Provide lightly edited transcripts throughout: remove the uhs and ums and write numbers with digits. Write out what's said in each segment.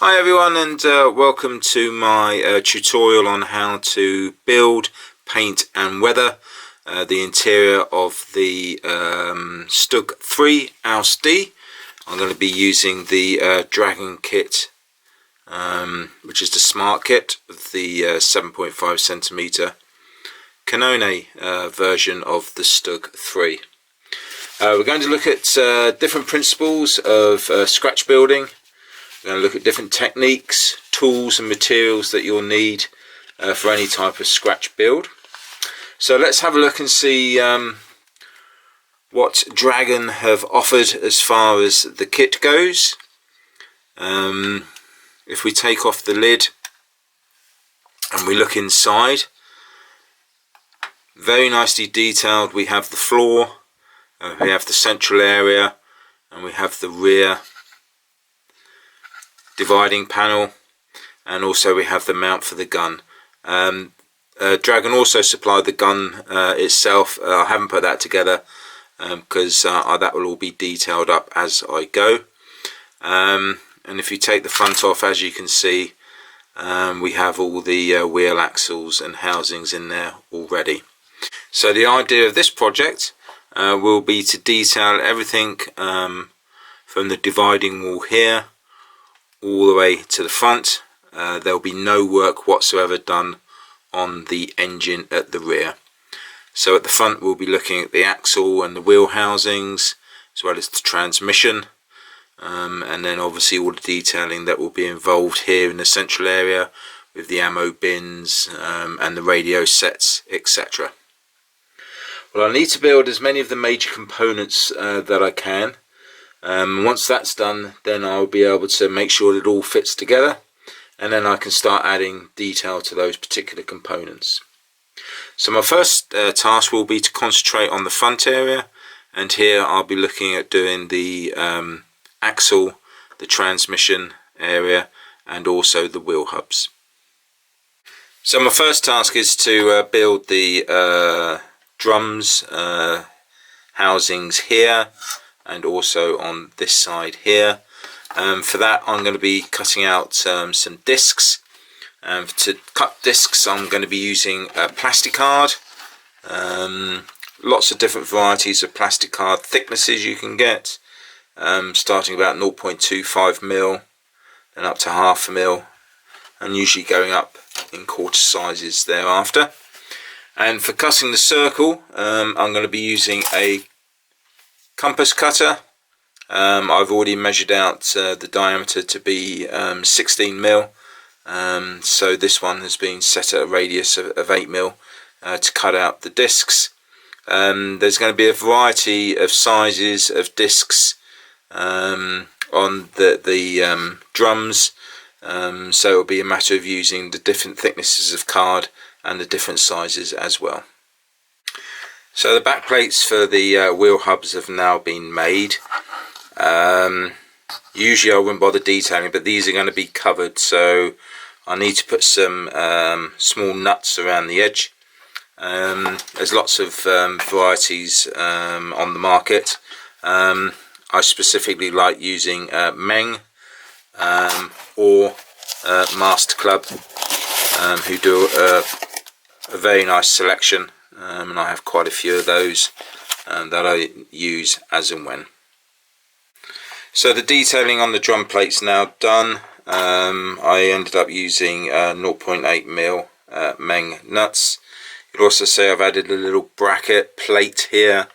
Hi everyone, and welcome to my tutorial on how to build, paint and weather the interior of the Stug III Ausf D. I'm going to be using the Dragon kit, which is the smart kit of the 7.5cm Canone version of the Stug III. We're going to look at different principles of scratch building. We're going to look at different techniques, tools and materials that you'll need for any type of scratch build. So let's have a look and see what Dragon have offered as far as the kit goes. If we take off the lid and we look inside, very nicely detailed. We have the floor, we have the central area, and we have the rear dividing panel, and also we have the mount for the gun. Dragon also supplied the gun itself. I haven't put that together because that will all be detailed up as I go. And if you take the front off, as you can see, we have all the wheel axles and housings in there already. So the idea of this project will be to detail everything from the dividing wall here all the way to the front. There will be no work whatsoever done on the engine at the rear. So at the front we'll be looking at the axle and the wheel housings, as well as the transmission, and then obviously all the detailing that will be involved here in the central area with the ammo bins and the radio sets, etc. Well, I need to build as many of the major components that I can. Once that's done, then I'll be able to make sure that it all fits together, and then I can start adding detail to those particular components. So my first task will be to concentrate on the front area, and here I'll be looking at doing the axle, the transmission area, and also the wheel hubs. So my first task is to build the drums housings here, and also on this side here. For that I'm going to be cutting out some discs. To cut discs I'm going to be using plastic card. Lots of different varieties of plastic card thicknesses you can get, starting about 0.25mm and up to 0.5mm, and usually going up in quarter sizes thereafter. And for cutting the circle, I'm going to be using a compass cutter. I've already measured out the diameter to be 16mm, so this one has been set at a radius of 8mm to cut out the discs. There's going to be a variety of sizes of discs on the drums, so it'll be a matter of using the different thicknesses of card and the different sizes as well. So the back plates for the wheel hubs have now been made. Usually I wouldn't bother detailing, but these are going to be covered, so I need to put some small nuts around the edge. There's lots of varieties on the market. I specifically like using Meng or Master Club, who do a very nice selection. And I have quite a few of those that I use as and when. So the detailing on the drum plate's now done. I ended up using 0.8mm Meng nuts. You'll also see I've added a little bracket plate here.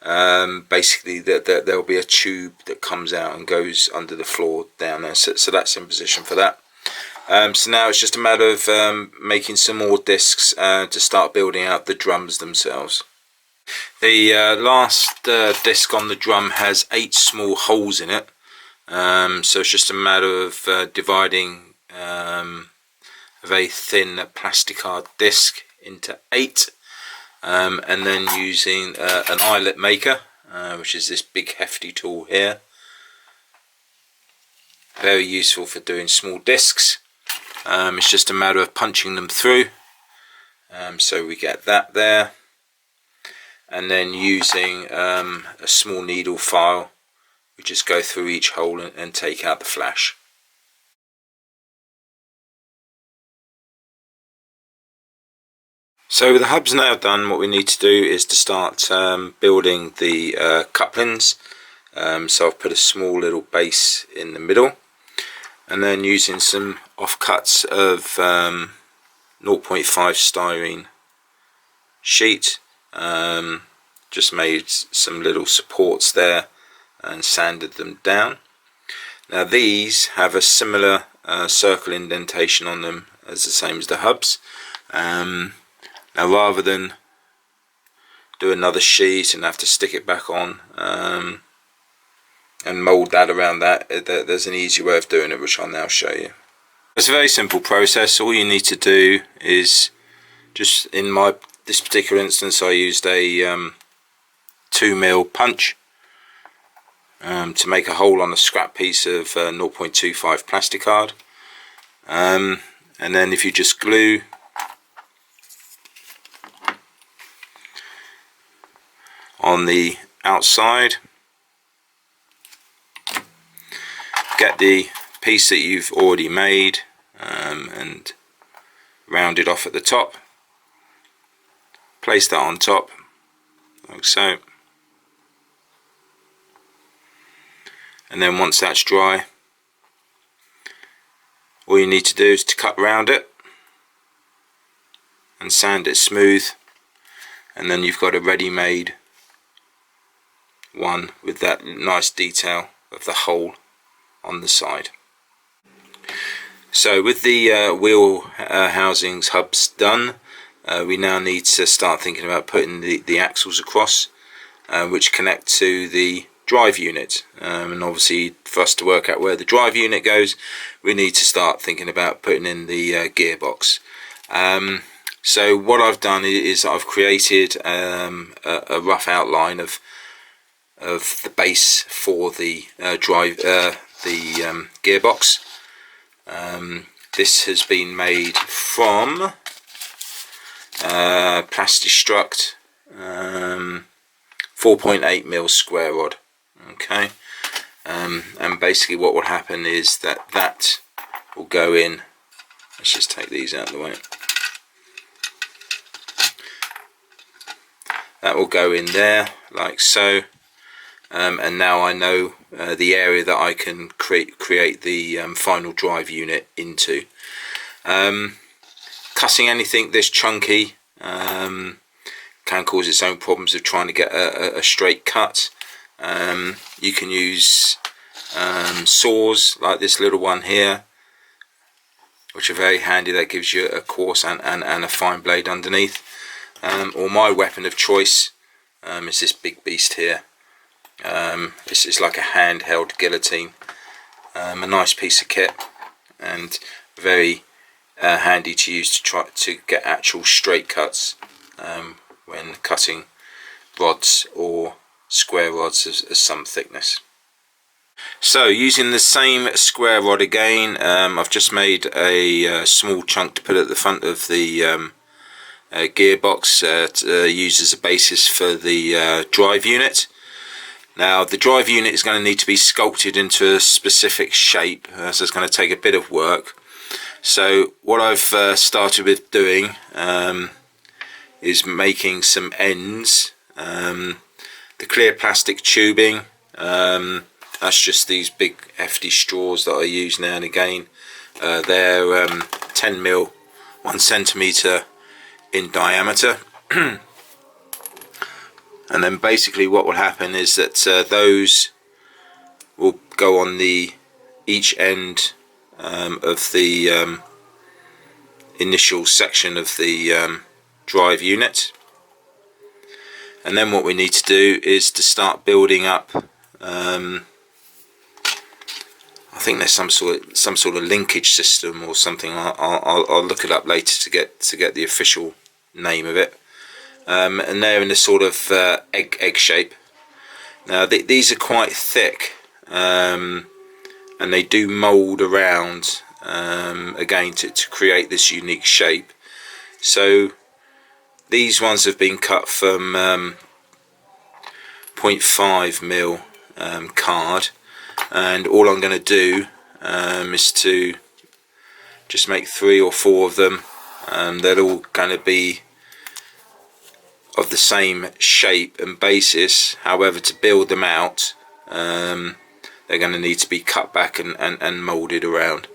Basically there'll be a tube that comes out and goes under the floor down there, so that's in position for that. So now it's just a matter of making some more discs to start building out the drums themselves. The last disc on the drum has 8 small holes in it, so it's just a matter of dividing a very thin plastic card disc into 8, and then using an eyelet maker, which is this big hefty tool here. Very useful for doing small discs. It's just a matter of punching them through, so we get that there, and then using a small needle file, we just go through each hole and take out the flash. So with the hubs now done, what we need to do is to start building the couplings. So I've put a small little base in the middle, and then using some offcuts of 0.5 styrene sheet, just made some little supports there and sanded them down. Now these have a similar circle indentation on them as the same as the hubs. Now rather than do another sheet and have to stick it back on and mould that around that, there's an easy way of doing it, which I'll now show you. It's a very simple process. All you need to do is, just in this particular instance, I used a 2mm punch to make a hole on a scrap piece of 0.25 plastic card, and then if you just glue on the outside, get the piece that you've already made and round it off at the top, place that on top like so, and then once that's dry, all you need to do is to cut round it and sand it smooth, and then you've got a ready-made one with that nice detail of the hole on the side. So with the wheel housings hubs done, we now need to start thinking about putting the axles across, which connect to the drive unit, and obviously for us to work out where the drive unit goes, we need to start thinking about putting in the gearbox. So what I've done is I've created a rough outline of the base for the gearbox. This has been made from Plastistruct 4.8mm square rod. Okay, and basically what will happen is that will go in. Let's just take these out of the way. That will go in there like so, and now I know the area that I can create the final drive unit into. Cutting anything this chunky can cause its own problems of trying to get a straight cut. You can use saws like this little one here, which are very handy. That gives you a coarse and a fine blade underneath. Or my weapon of choice is this big beast here. It's like a handheld guillotine. A nice piece of kit and very handy to use to try to get actual straight cuts when cutting rods or square rods of some thickness. So using the same square rod again, I've just made a small chunk to put at the front of the gearbox to use as a basis for the drive unit. Now the drive unit is going to need to be sculpted into a specific shape, so it's going to take a bit of work. So what I've started with doing is making some ends. The clear plastic tubing, that's just these big hefty straws that I use now and again. They're 10mm, 1 centimetre in diameter. And then basically what will happen is that those will go on each end of the initial section of the drive unit, and then what we need to do is to start building up. I think there's some sort of linkage system or something. I'll look it up later to get the official name of it. And they're in a sort of egg shape. Now these are quite thick, and they do mould around again to create this unique shape. So these ones have been cut from 0.5mm card, and all I'm going to do is to just make 3 or 4 of them. They're all going to be of the same shape and basis. However, to build them out, they're going to need to be cut back and moulded around.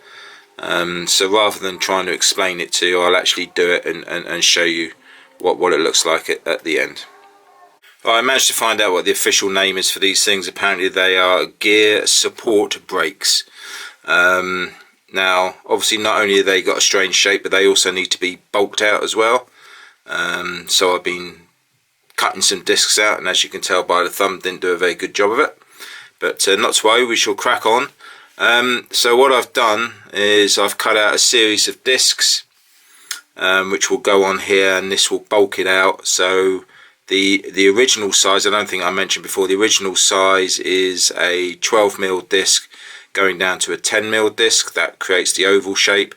So rather than trying to explain it to you, I'll actually do it and show you what it looks like at the end. Well, I managed to find out what the official name is for these things. Apparently they are gear support brakes. Now obviously not only have they got a strange shape, but they also need to be bulked out as well. So I've been cutting some discs out, and as you can tell by the thumb, didn't do a very good job of it. But not to worry, we shall crack on. So what I've done is I've cut out a series of discs, which will go on here, and this will bulk it out. So the original size, I don't think I mentioned before, the original size is a 12mm disc going down to a 10mm disc. That creates the oval shape.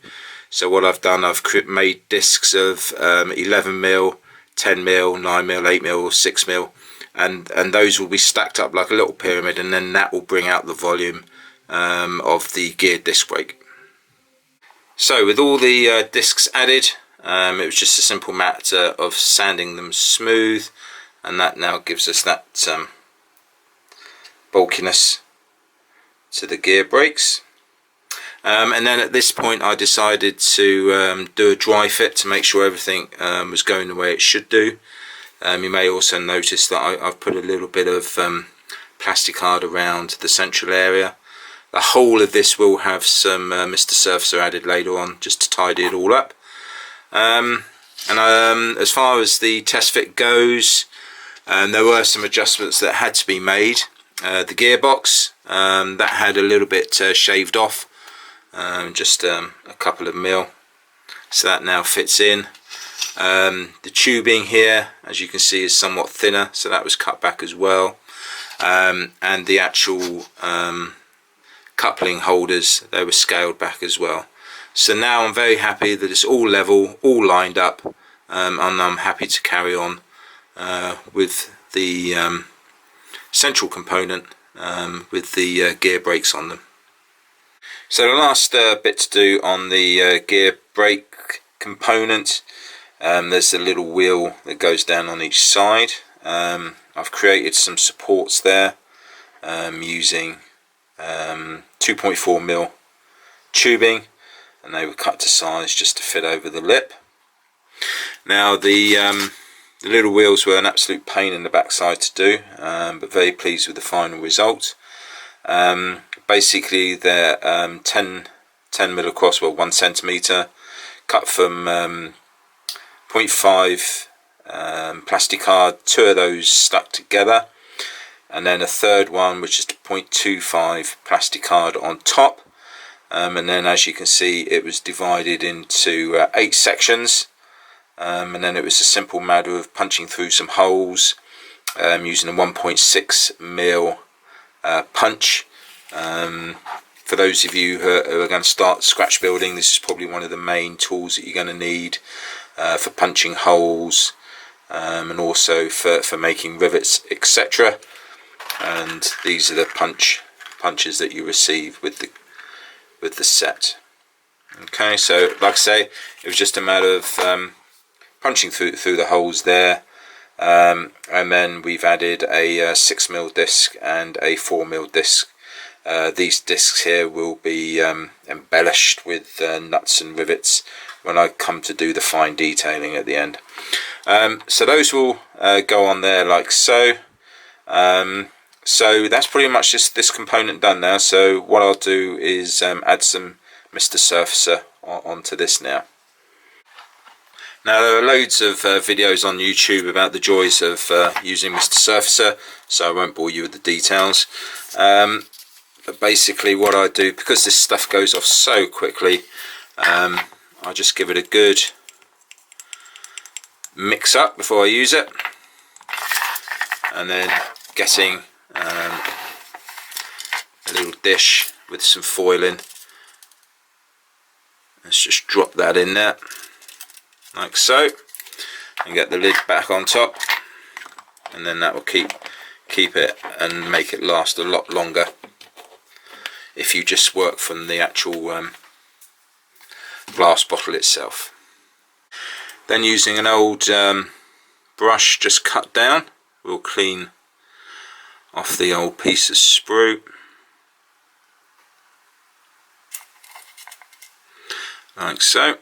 So what I've done, I've made discs of 11mm, 10mm, 9mm, 8mm, 6mm, and those will be stacked up like a little pyramid, and then that will bring out the volume of the geared disc brake. So with all the discs added, it was just a simple matter of sanding them smooth, and that now gives us that bulkiness to the gear brakes. And then at this point I decided to do a dry fit to make sure everything was going the way it should do. You may also notice that I've put a little bit of plastic card around the central area. The whole of this will have some Mr. Surfacer added later on, just to tidy it all up. As far as the test fit goes, there were some adjustments that had to be made. The gearbox, that had a little bit shaved off, just a couple of mil, so that now fits in. The tubing here, as you can see, is somewhat thinner, so that was cut back as well. And the actual coupling holders, they were scaled back as well. So now I'm very happy that it's all level, all lined up, and I'm happy to carry on with the central component with the gear brakes on them. So the last bit to do on the gear brake component, there's a little wheel that goes down on each side. I've created some supports there using 2.4mm tubing, and they were cut to size just to fit over the lip. Now the little wheels were an absolute pain in the backside to do, but very pleased with the final result. Basically they're 10mm across, well 1 centimetre, cut from 0.5 plastic card, 2 of those stuck together, and then a third one which is 0.25 plastic card on top, and then as you can see it was divided into 8 sections, and then it was a simple matter of punching through some holes using a 1.6mm punch. For those of you who are going to start scratch building, this is probably one of the main tools that you're going to need for punching holes, and also for making rivets, etc. And these are the punches that you receive with the set. Okay, so like I say, it was just a matter of punching through the holes there, and then we've added a 6mm disc and a 4mm disc. These discs here will be embellished with nuts and rivets when I come to do the fine detailing at the end. So those will go on there like so. So that's pretty much just this component done now. So what I'll do is add some Mr. Surfacer onto this now. Now there are loads of videos on YouTube about the joys of using Mr. Surfacer, so I won't bore you with the details. But basically what I do, because this stuff goes off so quickly, I just give it a good mix up before I use it, and then getting a little dish with some foil in. Let's just drop that in there like so, and get the lid back on top, and then that will keep it and make it last a lot longer if you just work from the actual glass bottle itself. Then using an old brush just cut down, we'll clean off the old piece of sprue. Like so.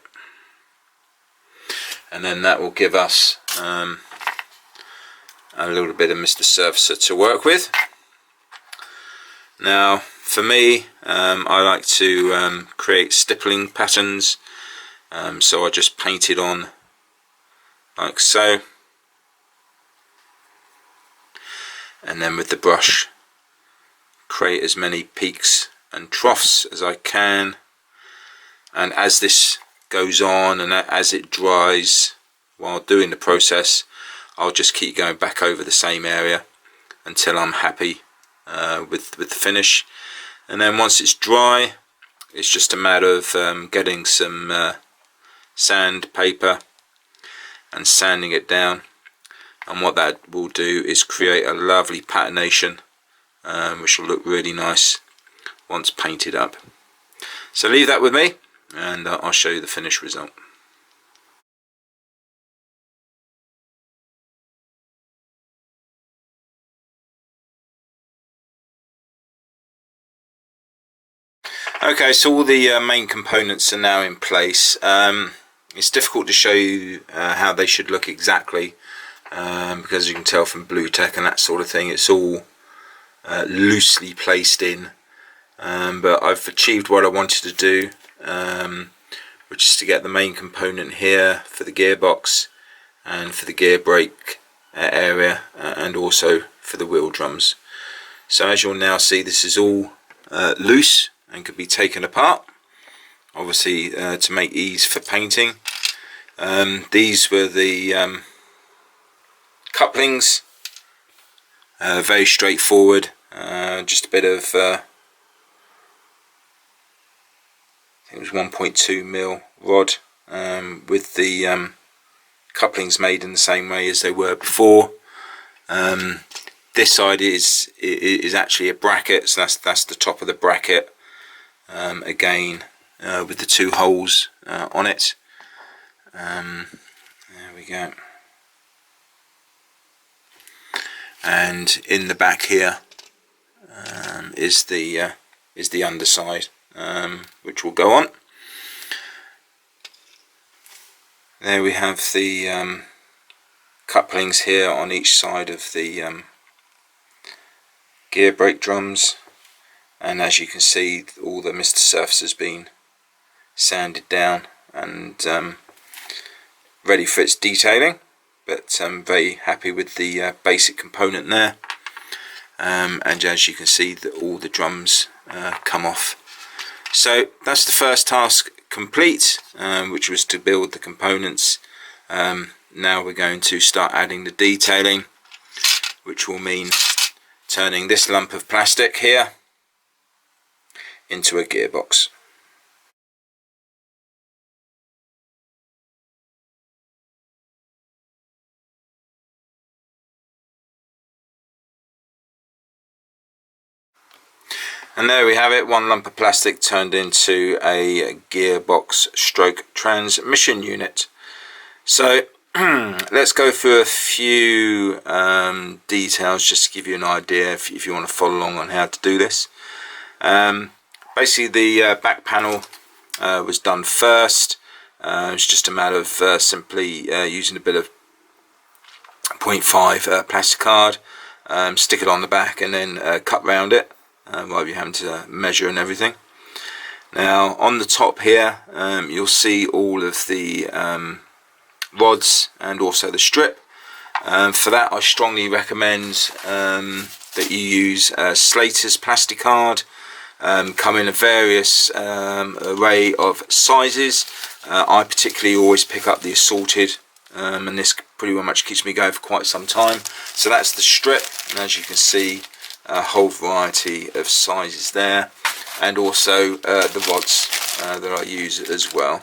And then that will give us a little bit of Mr. Surfacer to work with. Now for me, I like to create stippling patterns, so I just paint it on like so, and then with the brush create as many peaks and troughs as I can. And as this goes on and as it dries while doing the process, I'll just keep going back over the same area until I'm happy with the finish. And then once it's dry, it's just a matter of getting some sandpaper and sanding it down. And what that will do is create a lovely patination, which will look really nice once painted up. So leave that with me, and I'll show you the finished result. Okay, so all the main components are now in place. It's difficult to show you how they should look exactly, because you can tell from Blue Tech and that sort of thing, it's all loosely placed in. But I've achieved what I wanted to do, which is to get the main component here for the gearbox and for the gear brake area, and also for the wheel drums. So as you'll now see, this is all loose and could be taken apart, obviously to make ease for painting. These were the couplings, very straightforward, just a bit of I think it was 1.2 mil rod, with the couplings made in the same way as they were before. This side is actually a bracket, so that's the top of the bracket, again with the two holes on it. There we go. And in the back here is the underside, which will go on. There we have the couplings here on each side of the gear brake drums, and as you can see, all the Mr. Surface has been sanded down and ready for its detailing. But I'm very happy with the basic component there, and as you can see, that all the drums come off. So that's the first task complete, which was to build the components. Now we're going to start adding the detailing, which will mean turning this lump of plastic here into a gearbox. And there we have it, one lump of plastic turned into a gearbox stroke transmission unit. So let's go through a few details just to give you an idea if you want to follow along on how to do this. Basically the back panel was done first. It's just a matter of simply using a bit of 0.5 plastic card, stick it on the back and then cut round it, while you're having to measure and everything. Now on the top here, you'll see all of the rods and also the strip. For that, I strongly recommend that you use Slater's plastic card. Come in a various array of sizes. I particularly always pick up the assorted, and this pretty much keeps me going for quite some time. So that's the strip, and as you can see, a whole variety of sizes there, and also the rods that I use as well.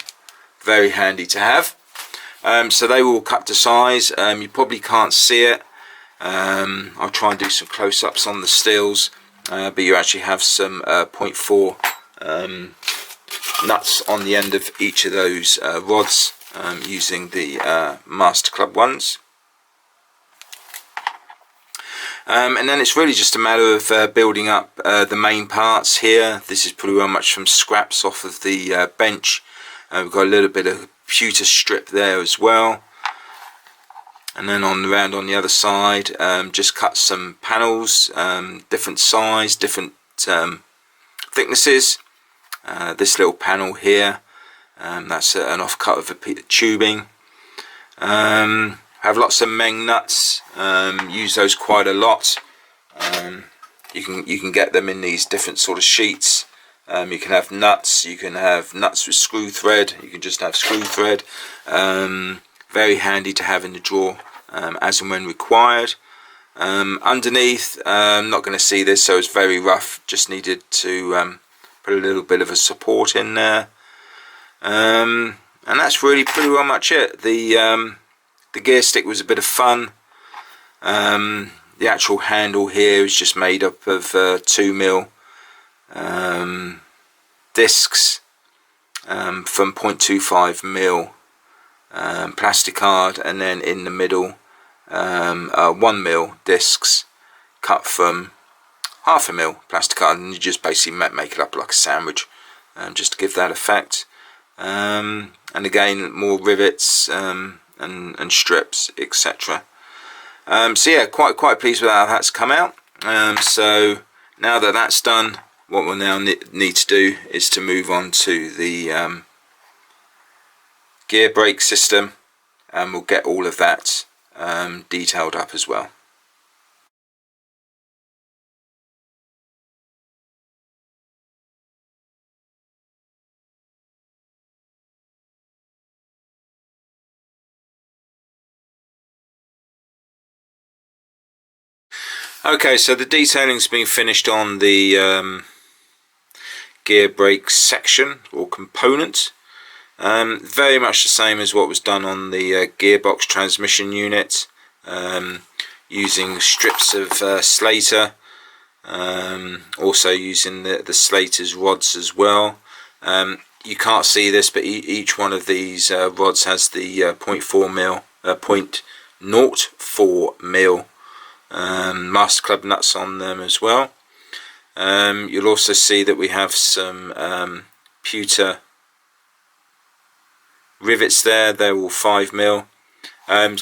Very handy to have. So they will cut to size. You probably can't see it. I'll try and do some close-ups on the steels, but you actually have some 0.4 nuts on the end of each of those rods, using the Master Club ones. And then it's really just a matter of building up the main parts here. This is pretty well much from scraps off of the bench. We've got a little bit of pewter strip there as well. And then around on the other side, just cut some panels, different size, different thicknesses. This little panel here, that's an offcut of a tubing. Have lots of Meng nuts, use those quite a lot. You can get them in these different sort of sheets. You can have nuts, you can have nuts with screw thread, you can just have screw thread. Very handy to have in the drawer as and when required. Underneath, I'm not going to see this, so it's very rough, just needed to put a little bit of a support in there. And that's really pretty well much it. The gear stick was a bit of fun. The actual handle here is just made up of 2mm discs from 0.25mm plastic card, and then in the middle 1mm discs cut from 0.5mm plastic card, and you just basically make it up like a sandwich, just to give that effect. And again, more rivets and strips, etc. So yeah, quite pleased with how that's come out. So now that that's done, what we'll now need to do is to move on to the gear brake system, and we'll get all of that detailed up as well. Okay, so the detailing's been finished on the gear brake section or component. Very much the same as what was done on the gearbox transmission unit, using strips of Slater, also using the Slater's rods as well. You can't see this, but each one of these rods has the 0.04mm Master Club nuts on them as well. You'll also see that we have some pewter rivets there. They're all 5mm.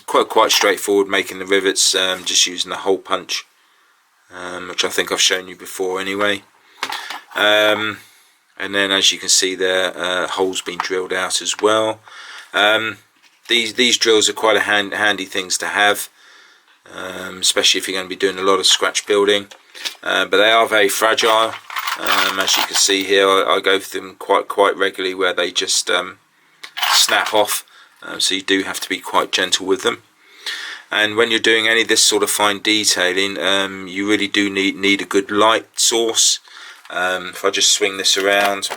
Quite straightforward making the rivets, just using a hole punch, which I think I've shown you before anyway. And then, as you can see there, holes being drilled out as well. These drills are quite a handy things to have, especially if you're going to be doing a lot of scratch building. But they are very fragile. As you can see here, I go through them quite regularly, where they just snap off. So you do have to be quite gentle with them. And when you're doing any of this sort of fine detailing, you really do need a good light source. If I just swing this around,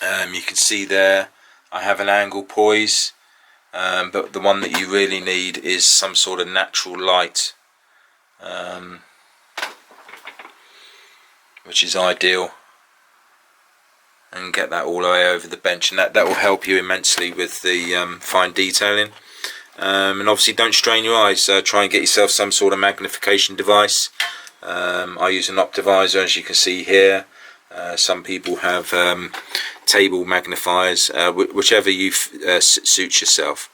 you can see there I have an angle poise, but the one that you really need is some sort of natural light, which is ideal, and get that all the way over the bench, and that will help you immensely with the fine detailing. And obviously don't strain your eyes, try and get yourself some sort of magnification device. I use an Optivisor, as you can see here. Some people have table magnifiers, whichever you suits yourself.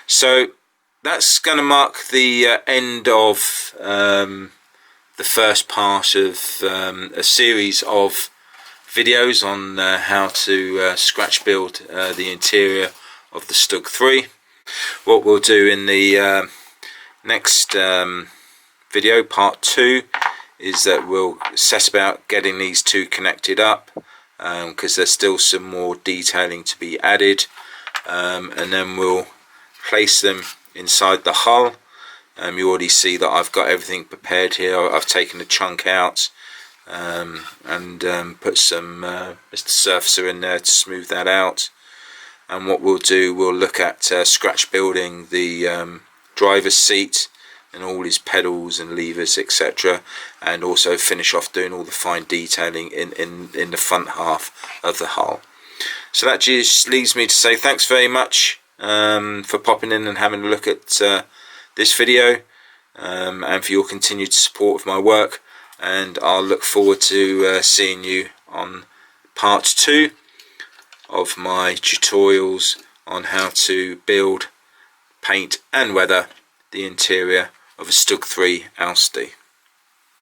So that's going to mark the end of the first part of a series of videos on how to scratch build the interior of the Stug III. What we'll do in the next video, part 2, is that we'll set about getting these two connected up, because there's still some more detailing to be added, and then we'll place them inside the hull. You already see that I've got everything prepared here. I've taken the chunk out, and put some Mr. Surfacer in there to smooth that out. And what we'll do, we'll look at scratch building the driver's seat and all his pedals and levers, etc., and also finish off doing all the fine detailing in the front half of the hull. So that just leaves me to say thanks very much for popping in and having a look at this video. and for your continued support of my work, and I'll look forward to seeing you on part 2 of my tutorials on how to build, paint and weather the interior of a Stug III Ausf D.